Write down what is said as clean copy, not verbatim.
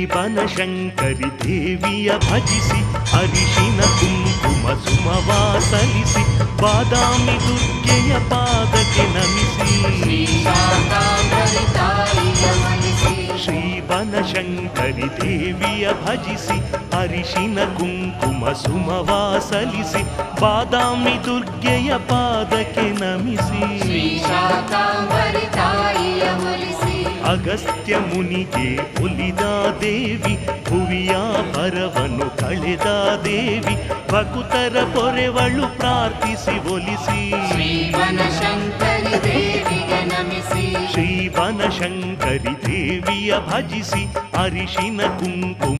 ಬನಶಂಕರಿ ದೇವಿಯ ಭಜಿಸಿ ಅರಿಶಿನ ಕುಂಕುಮ ಸುಮವ ಸಲ್ಲಿಸಿ ಬಾದಾಮಿ ದುರ್ಗೆಯ ಪಾದಕ್ಕೆ ನಮಿಸಿ ಶ್ರೀ ಬನಶಂಕರಿ ದೇವಿಯ ಭಜಿಸಿ ಅರಿಶಿನ ಕುಂಕುಮ ಸುಮವ ಸಲ್ಲಿಸಿ ಬಾದಾಮಿ ದುರ್ಗೆಯ ಪಾದಕ್ಕೆ ನಮಿಸಿ ಅಗಸ್ತ್ಯ ಮುನಿಗೆ ಒಲಿದ ದೇವಿ ಭುವಿಯ ಭರವನ್ನು ಕಳೆದ ದೇವಿ ಭಕುತರ ಪೊರೆವಳು ಪ್ರಾರ್ಥಿಸಿ ಒಲಿಸಿ ಶ್ರೀ ಬನಶಂಕರಿ ದೇವಿಯ ಭಜಿಸಿ ಅರಿಶಿನ ಕುಂಕುಮ